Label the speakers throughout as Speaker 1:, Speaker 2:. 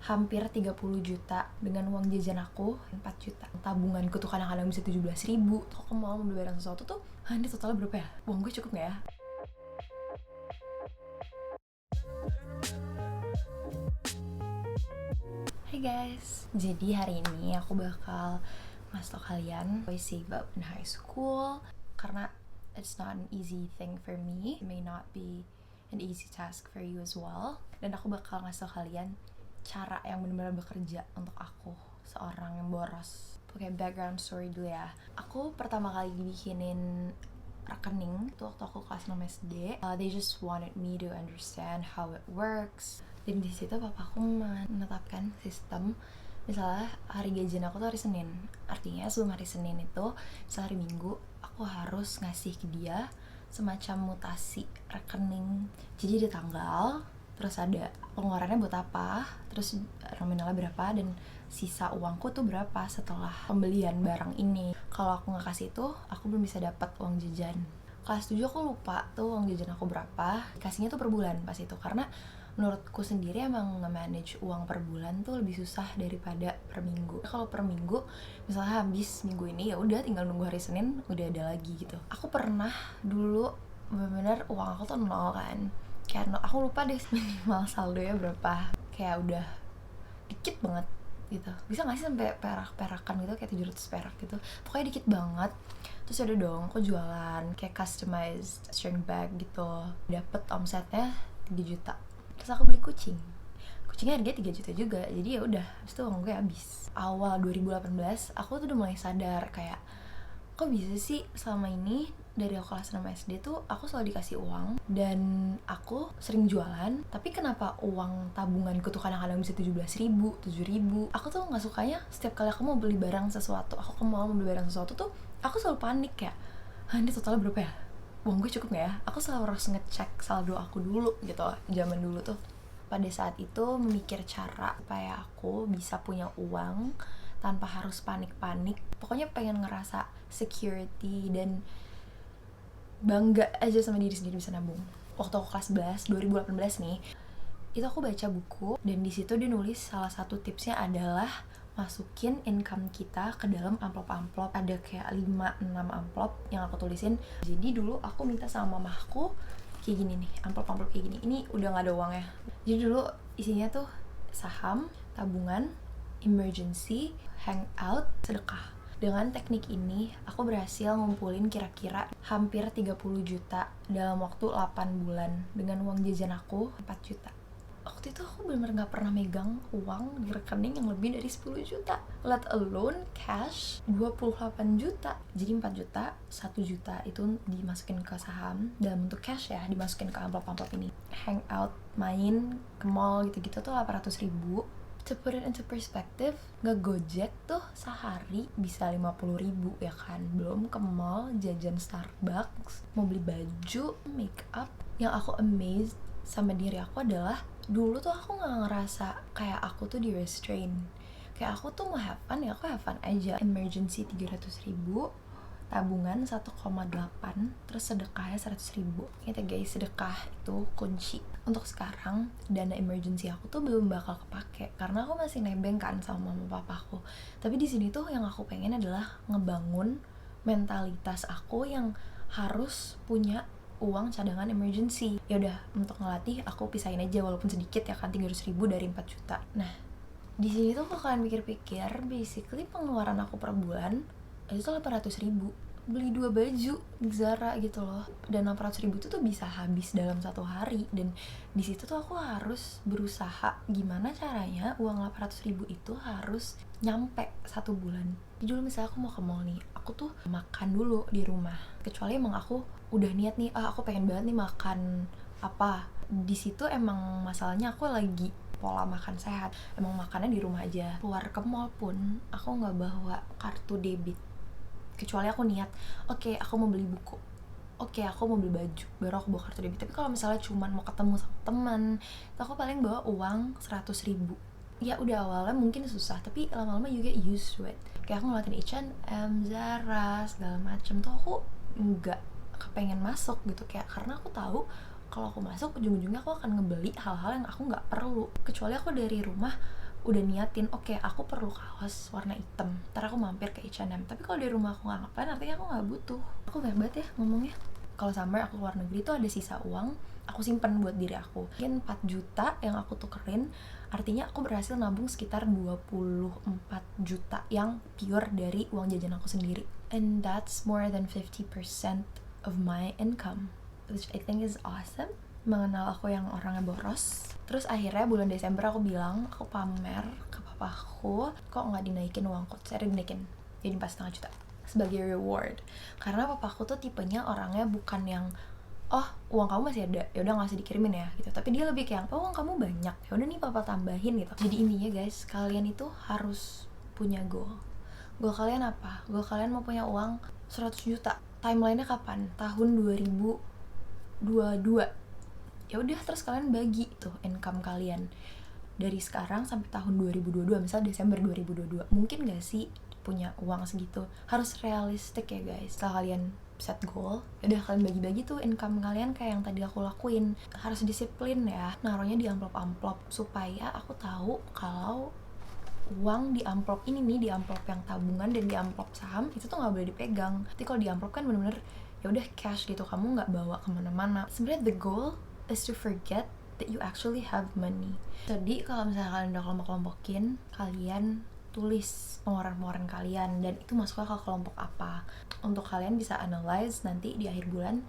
Speaker 1: hampir 30 juta dengan uang jajan aku 4 juta. Tabunganku tuh kadang-kadang bisa 17.000. Kalau aku mau beli barang sesuatu tuh, ini totalnya berapa ya? Uang gue cukup gak ya? Hai guys, jadi hari ini aku bakal ngasih tau kalian I save up in high school karena it's not an easy thing for me. It may not be an easy task for you as well. Dan aku bakal ngasih tau kalian cara yang benar-benar bekerja untuk aku, seorang yang boros. Oke, background story dulu ya. Aku pertama kali dibikinin rekening itu waktu aku kelas 6 SD. They just wanted me to understand how it works. Dan di situ papaku menetapkan sistem, misalnya hari gajian aku tuh hari Senin. Artinya sebelum hari Senin itu, misalnya hari Minggu, aku harus ngasih ke dia semacam mutasi rekening. Jadi ada tanggal, terus ada pengeluarannya buat apa, terus nominalnya berapa, dan sisa uangku tuh berapa setelah pembelian barang ini. Kalau aku nggak kasih itu, aku belum bisa dapat uang jajan. Kelas 7 aku lupa tuh uang jajan aku berapa, kasihnya tuh per bulan pas itu, karena menurutku sendiri emang nge-manage uang per bulan tuh lebih susah daripada per minggu. Kalau per minggu, misalnya habis minggu ini, ya udah tinggal nunggu hari Senin udah ada lagi gitu. Aku pernah dulu bener-bener uang aku tuh nol kan, kayak aku lupa deh minimal saldonya berapa, kayak udah dikit banget gitu. Bisa gak sih sampai perak-perakan gitu, kayak 700 perak gitu, pokoknya dikit banget. Terus ada dong aku jualan kayak customized string bag gitu, dapet omsetnya 3 juta. Terus aku beli kucingnya harganya 3 juta juga. Jadi ya udah, habis itu uang gue habis. Awal 2018 aku tuh udah mulai sadar kayak, kok bisa sih selama ini dari aku kelas 6 SD tuh aku selalu dikasih uang dan aku sering jualan, tapi kenapa uang tabunganku tuh kadang-kadang bisa 17.000, 7.000. Aku tuh gak sukanya setiap kali aku mau beli barang sesuatu, beli barang sesuatu tuh aku selalu panik kayak, ini totalnya berapa ya? Uang gue cukup gak ya? Aku selalu harus ngecek saldo aku dulu gitu. Zaman dulu tuh pada saat itu memikir cara supaya aku bisa punya uang tanpa harus panik-panik. Pokoknya pengen ngerasa security dan bangga aja sama diri sendiri bisa nabung. Waktu aku kelas 11, 2018 nih, itu aku baca buku dan di situ dia nulis salah satu tipsnya adalah masukin income kita ke dalam amplop-amplop. Ada kayak 5-6 amplop yang aku tulisin. Jadi dulu aku minta sama mamaku kayak gini nih, amplop-amplop kayak gini. Ini udah gak ada uangnya. Jadi dulu isinya tuh saham, tabungan, emergency, hangout, sedekah. Dengan teknik ini, aku berhasil ngumpulin kira-kira hampir 30 juta dalam waktu 8 bulan dengan uang jajan aku 4 juta. Waktu itu aku benar-benar gak pernah megang uang di rekening yang lebih dari 10 juta, let alone cash 28 juta. Jadi 4 juta, 1 juta itu dimasukin ke saham dalam bentuk cash ya, dimasukin ke amplop-amplop ini. Hangout, main ke mall gitu-gitu tuh 800.000. To put it into perspective, nge-gojek tuh sehari bisa 50.000 ya kan. Belum ke mall, jajan Starbucks, mau beli baju, make up. Yang aku amazed sama diri aku adalah dulu tuh aku gak ngerasa kayak aku tuh di restrain. Kayak aku tuh mau have fun, ya aku have fun aja. Emergency 300.000, tabungan 1,8, terus sedekahnya 100.000. Ingat guys, sedekah itu kunci. Untuk sekarang dana emergency aku tuh belum bakal kepake karena aku masih nebeng kan sama mama papaku. Tapi di sini tuh yang aku pengen adalah ngebangun mentalitas aku yang harus punya uang cadangan emergency. Ya udah, untuk ngelatih aku pisahin aja walaupun sedikit ya kan, 300.000 dari 4 juta. Nah, di sini tuh kalau kalian pikir-pikir, basically pengeluaran aku per bulan itu tuh 800.000. Beli 2 baju Zara gitu loh. Dan 800.000 itu tuh bisa habis dalam 1 hari. Dan di situ tuh aku harus berusaha gimana caranya uang 800.000 itu harus nyampe 1 bulan. Jadi dulu misalnya aku mau ke mall nih, aku tuh makan dulu di rumah. Kecuali emang aku udah niat nih, aku pengen banget nih makan apa. Di situ emang masalahnya aku lagi pola makan sehat. Emang makannya di rumah aja. Keluar ke mall pun aku nggak bawa kartu debit. Kecuali aku niat, oke, aku mau beli buku, oke, aku mau beli baju, baru aku bawa kartu debit. Tapi kalau misalnya cuma mau ketemu sama teman, aku paling bawa uang 100.000. Ya udah awalnya mungkin susah, tapi lama-lama you get used to it. Kayak aku ngeliatin H&M, Zara, segala macem tuh aku nggak kepengen masuk gitu, kayak karena aku tahu kalau aku masuk ujung-ujungnya aku akan ngebeli hal-hal yang aku nggak perlu. Kecuali aku dari rumah udah niatin, oke, aku perlu kaos warna hitam, ntar aku mampir ke H&M. Tapi kalau di rumah aku nggak ngapain, artinya aku nggak butuh. Aku hebat ya ngomongnya. Kalau summer aku keluar negeri tuh ada sisa uang, aku simpen buat diri aku. Mungkin 4 juta yang aku tukerin, artinya aku berhasil nabung sekitar 24 juta yang pure dari uang jajan aku sendiri. And that's more than 50% of my income, which I think is awesome. Mengenal aku yang orangnya boros. Terus akhirnya bulan Desember aku bilang, aku pamer ke papaku, kok nggak dinaikin uangku? Saya dinaikin, jadi 4,5 juta sebagai reward. Karena papaku tuh tipenya orangnya bukan yang, oh uang kamu masih ada, ya udah nggak usah dikirimin ya gitu. Tapi dia lebih kayak, oh uang kamu banyak, ya udah nih papa tambahin gitu. Jadi intinya guys, kalian itu harus punya goal. Goal kalian apa? Goal kalian mau punya uang 100 juta. Timelinenya kapan? Tahun 2022. Ya udah, terus kalian bagi tuh income kalian dari sekarang sampai tahun 2022, misal Desember 2022. Mungkin gak sih punya uang segitu? Harus realistik ya guys. Setelah kalian set goal, udah kalian bagi-bagi tuh income kalian kayak yang tadi aku lakuin. Harus disiplin ya, naruhnya di amplop-amplop supaya aku tahu kalau uang di amplop ini nih, di amplop yang tabungan dan di amplop saham itu tuh nggak boleh dipegang. Tapi kalau di amplop kan bener-bener ya udah cash gitu, kamu nggak bawa kemana-mana. Sebenarnya the goal is to forget that you actually have money. Jadi kalau misalnya kalian udah kelompok-kelompokin, kalian tulis pengeluaran-pengeluaran kalian dan itu masuknya ke kelompok apa. Untuk kalian bisa analyze nanti di akhir bulan,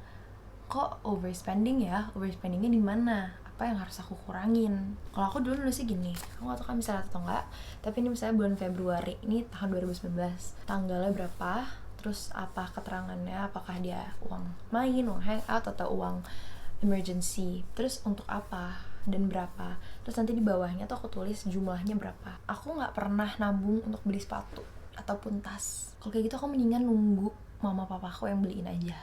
Speaker 1: kok overspending ya, overspendingnya di mana, apa yang harus aku kurangin. Kalau aku dulu nulisnya gini, aku gak tau kan bisa lihat atau enggak, tapi ini misalnya bulan Februari, ini tahun 2019, tanggalnya berapa, terus apa keterangannya, apakah dia uang main, uang hangout, atau uang emergency, terus untuk apa dan berapa. Terus nanti di bawahnya tuh aku tulis jumlahnya berapa. Aku nggak pernah nabung untuk beli sepatu ataupun tas. Kalau kayak gitu aku mendingan nunggu mama papaku yang beliin aja.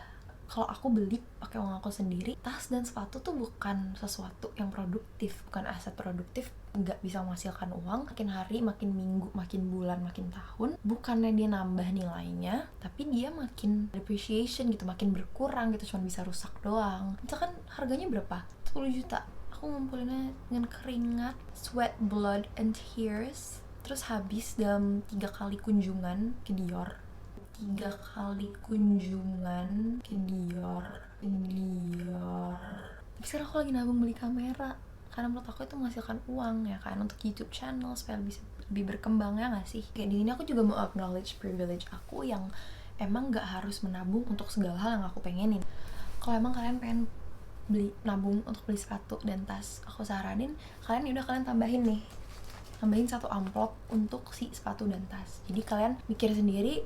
Speaker 1: Kalau aku beli pakai uang aku sendiri, tas dan sepatu tuh bukan sesuatu yang produktif, bukan aset produktif, nggak bisa menghasilkan uang. Makin hari, makin minggu, makin bulan, makin tahun, bukannya dia nambah nilainya, tapi dia makin depreciation gitu, makin berkurang gitu, cuma bisa rusak doang. Misalkan harganya berapa? 10 juta. Aku ngumpulinnya dengan keringat, sweat, blood, and tears. Terus habis dalam 3 kali kunjungan ke Dior. 3 kali kunjungan ke Dior. Tapi sekarang aku lagi nabung beli kamera, karena menurut aku itu menghasilkan uang ya kan, untuk YouTube channel supaya bisa lebih berkembang, ya gak sih? Kayak di sini aku juga mau acknowledge privilege aku yang emang gak harus menabung untuk segala hal yang aku pengenin. Kalau emang kalian pengen nabung untuk beli sepatu dan tas, aku saranin kalian kalian tambahin 1 amplop untuk si sepatu dan tas. Jadi kalian mikir sendiri,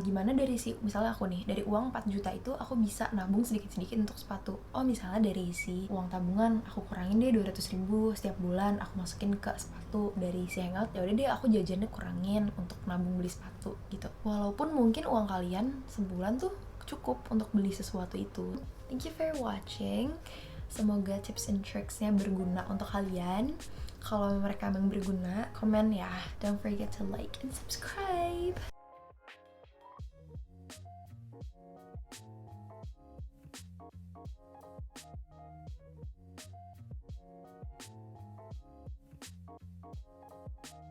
Speaker 1: gimana dari misalnya aku nih, dari uang 4 juta itu aku bisa nabung sedikit-sedikit untuk sepatu. Oh misalnya dari si uang tabungan aku kurangin deh 200.000 setiap bulan, aku masukin ke sepatu. Dari si hangout ya udah deh aku jajannya kurangin untuk nabung beli sepatu gitu. Walaupun mungkin uang kalian sebulan tuh cukup untuk beli sesuatu itu. Thank you for watching. Semoga tips and tricksnya berguna untuk kalian. Kalau mereka emang berguna, komen ya. Don't forget to like and subscribe.